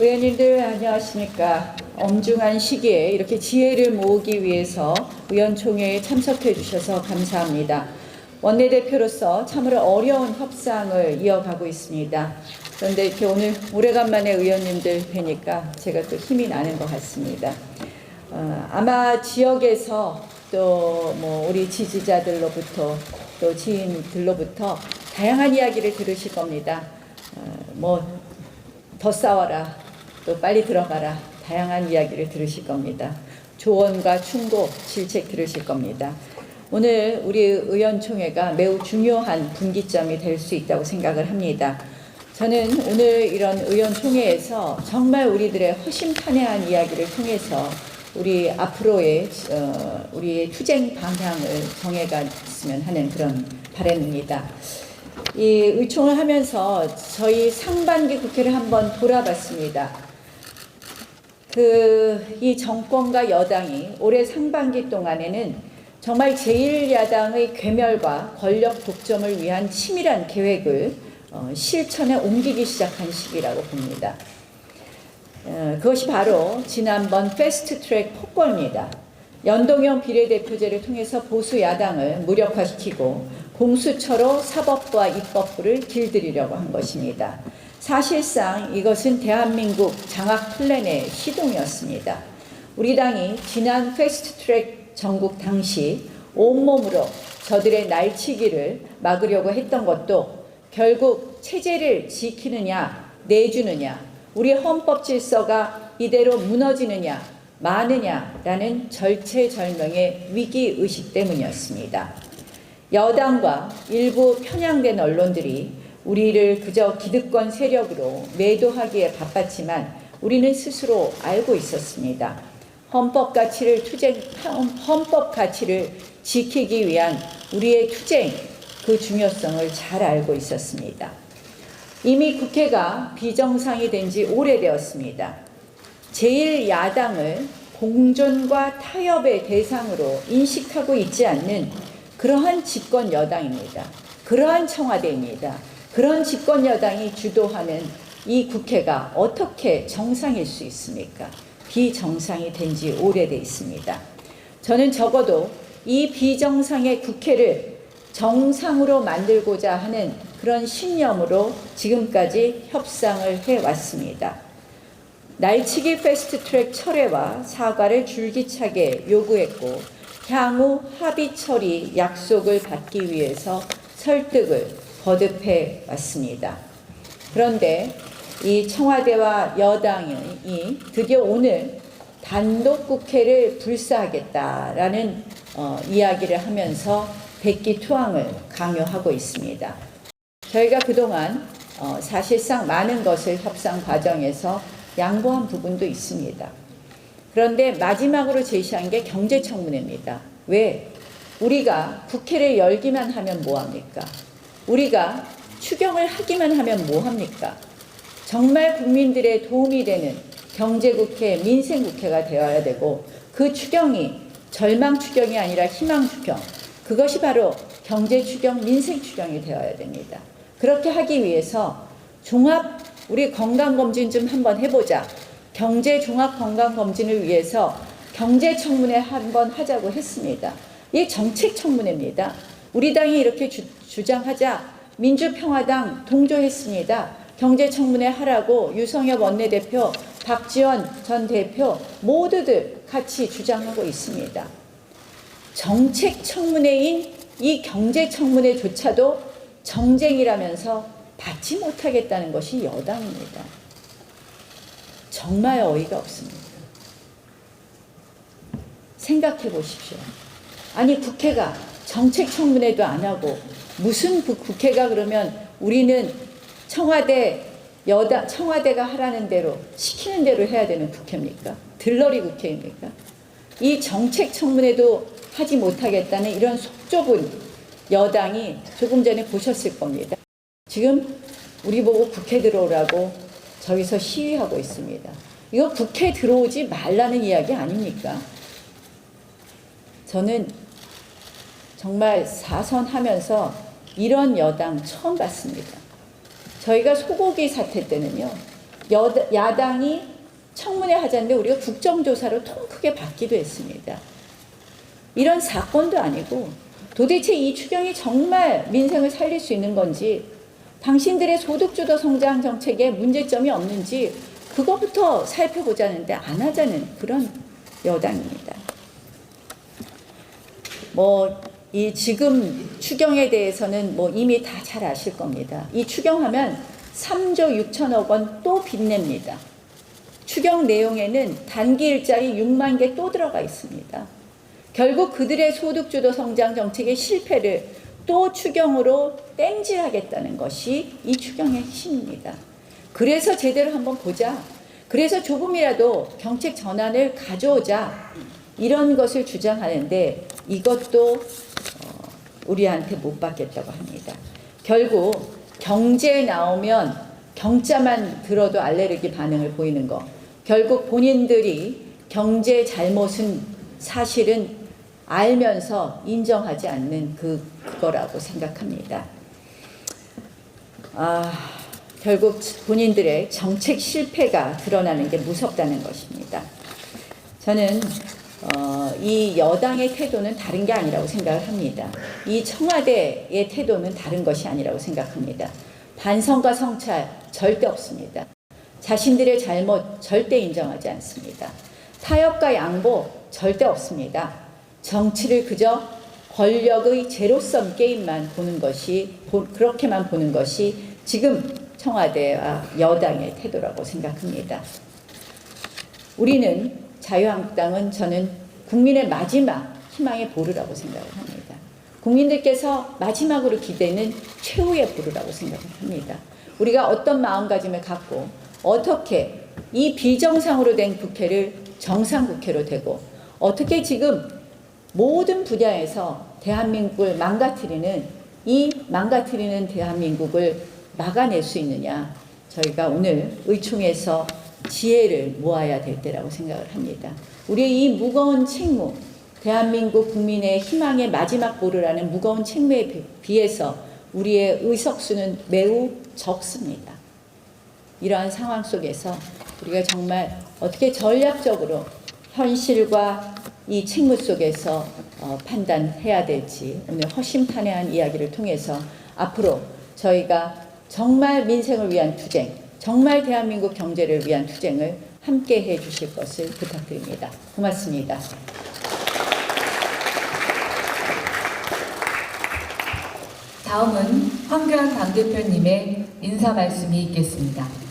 의원님들 안녕하십니까. 엄중한 시기에 이렇게 지혜를 모으기 위해서 의원총회에 참석해 주셔서 감사합니다. 원내대표로서 참으로 어려운 협상을 이어가고 있습니다. 그런데 이렇게 오늘 오래간만에 의원님들 뵈니까 제가 또 힘이 나는 것 같습니다. 아마 지역에서 또 뭐 우리 지지자들로부터 또 지인들로부터 다양한 이야기를 들으실 겁니다. 더 싸워라, 또 빨리 들어가라, 다양한 이야기를 들으실 겁니다. 조언과 충고, 질책 들으실 겁니다. 오늘 우리 의원총회가 매우 중요한 분기점이 될 수 있다고 생각을 합니다. 저는 오늘 이런 의원총회에서 정말 우리들의 허심탄회한 이야기를 통해서 우리 앞으로의 우리의 투쟁 방향을 정해갔으면 하는 그런 바람입니다. 이 의총을 하면서 저희 상반기 국회를 한번 돌아봤습니다. 이 정권과 여당이 올해 상반기 동안에는 정말 제1야당의 괴멸과 권력 독점을 위한 치밀한 계획을 실천에 옮기기 시작한 시기라고 봅니다. 그것이 바로 지난번 패스트트랙 폭거입니다. 연동형 비례대표제를 통해서 보수 야당을 무력화시키고 공수처로 사법부와 입법부를 길들이려고 한 것입니다. 사실상 이것은 대한민국 장악 플랜의 시동이었습니다. 우리 당이 지난 패스트트랙 전국 당시 온몸으로 저들의 날치기를 막으려고 했던 것도 결국 체제를 지키느냐 내주느냐, 우리 헌법 질서가 이대로 무너지느냐 마느냐라는 절체절명의 위기의식 때문이었습니다. 여당과 일부 편향된 언론들이 우리를 그저 기득권 세력으로 매도하기에 바빴지만 우리는 스스로 알고 있었습니다. 헌법 가치를 지키기 위한 우리의 투쟁, 그 중요성을 잘 알고 있었습니다. 이미 국회가 비정상이 된 지 오래되었습니다. 제1야당을 공존과 타협의 대상으로 인식하고 있지 않는 그러한 집권 여당입니다. 그러한 청와대입니다. 그런 집권 여당이 주도하는 이 국회가 어떻게 정상일 수 있습니까? 비정상이 된 지 오래돼 있습니다. 저는 적어도 이 비정상의 국회를 정상으로 만들고자 하는 그런 신념으로 지금까지 협상을 해왔습니다. 날치기 패스트트랙 철회와 사과를 줄기차게 요구했고 향후 합의 처리 약속을 받기 위해서 설득을 거듭해 왔습니다. 그런데 이 청와대와 여당이 드디어 오늘 단독 국회를 불사하겠다라는 이야기를 하면서 백기투항을 강요하고 있습니다. 저희가 그동안 사실상 많은 것을 협상 과정에서 양보한 부분도 있습니다. 그런데 마지막으로 제시한 게 경제청문회입니다. 왜? 우리가 국회를 열기만 하면 뭐합니까? 우리가 추경을 하기만 하면 뭐합니까? 정말 국민들의 도움이 되는 경제국회, 민생국회가 되어야 되고 그 추경이 절망추경이 아니라 희망추경, 그것이 바로 경제추경, 민생추경이 되어야 됩니다. 그렇게 하기 위해서 우리 건강검진 좀 한번 해보자. 경제종합건강검진을 위해서 경제청문회 한번 하자고 했습니다. 이게 정책청문회입니다. 우리 당이 이렇게 주장하자 민주평화당 동조했습니다. 경제청문회 하라고 유성엽 원내대표, 박지원 전 대표 모두들 같이 주장하고 있습니다. 정책청문회인 이 경제청문회조차도 정쟁이라면서 받지 못하겠다는 것이 여당입니다. 정말 어이가 없습니다. 생각해 보십시오. 아니 국회가 정책청문회도 안 하고 무슨 국회가 그러면 우리는 청와대가 하라는 대로 시키는 대로 해야 되는 국회입니까? 들러리 국회입니까? 이 정책청문회도 하지 못하겠다는 이런 속 좁은 여당이 조금 전에 보셨을 겁니다. 지금 우리 보고 국회 들어오라고 저기서 시위하고 있습니다. 이거 국회 들어오지 말라는 이야기 아닙니까? 저는 정말 사선하면서 이런 여당 처음 봤습니다. 저희가 소고기 사태 때는요, 야당이 청문회 하자는데 우리가 국정조사로 통 크게 받기도 했습니다. 이런 사건도 아니고 도대체 이 추경이 정말 민생을 살릴 수 있는 건지, 당신들의 소득주도 성장 정책에 문제점이 없는지 그것부터 살펴보자는데 안 하자는 그런 여당입니다. 이 지금 추경에 대해서는 이미 다 잘 아실 겁니다. 이 추경하면 3조 6천억 원 또 빚냅니다. 추경 내용에는 단기 일자리 6만 개 또 들어가 있습니다. 결국 그들의 소득주도 성장 정책의 실패를 또 추경으로 땜질하겠다는 것이 이 추경의 핵심입니다. 그래서 제대로 한번 보자. 그래서 조금이라도 정책 전환을 가져오자. 이런 것을 주장하는데 이것도 우리한테 못 받겠다고 합니다. 결국 경제 나오면 경자만 들어도 알레르기 반응을 보이는 거. 결국 본인들이 경제 잘못은 사실은 알면서 인정하지 않는 그거라고 생각합니다. 결국 본인들의 정책 실패가 드러나는 게 무섭다는 것입니다. 저는 이 여당의 태도는 다른 게 아니라고 생각을 합니다. 이 청와대의 태도는 다른 것이 아니라고 생각합니다. 반성과 성찰 절대 없습니다. 자신들의 잘못 절대 인정하지 않습니다. 타협과 양보 절대 없습니다. 정치를 그저 권력의 제로섬 게임만 보는 것이, 그렇게만 보는 것이 지금 청와대와 여당의 태도라고 생각합니다. 우리는, 자유한국당은 저는 국민의 마지막 희망의 보루라고 생각을 합니다. 국민들께서 마지막으로 기대는 최후의 보루라고 생각을 합니다. 우리가 어떤 마음가짐을 갖고 어떻게 이 비정상으로 된 국회를 정상국회로 되고 어떻게 지금 모든 분야에서 대한민국을 망가뜨리는 대한민국을 막아낼 수 있느냐. 저희가 오늘 의총에서 지혜를 모아야 될 때라고 생각을 합니다. 우리의 이 무거운 책무, 대한민국 국민의 희망의 마지막 보루라는 무거운 책무에 비해서 우리의 의석수는 매우 적습니다. 이러한 상황 속에서 우리가 정말 어떻게 전략적으로 현실과 이 책무 속에서 판단해야 될지 오늘 허심탄회한 이야기를 통해서 앞으로 저희가 정말 민생을 위한 투쟁, 정말 대한민국 경제를 위한 투쟁을 함께 해 주실 것을 부탁드립니다. 고맙습니다. 다음은 황교안 당대표님의 인사 말씀이 있겠습니다.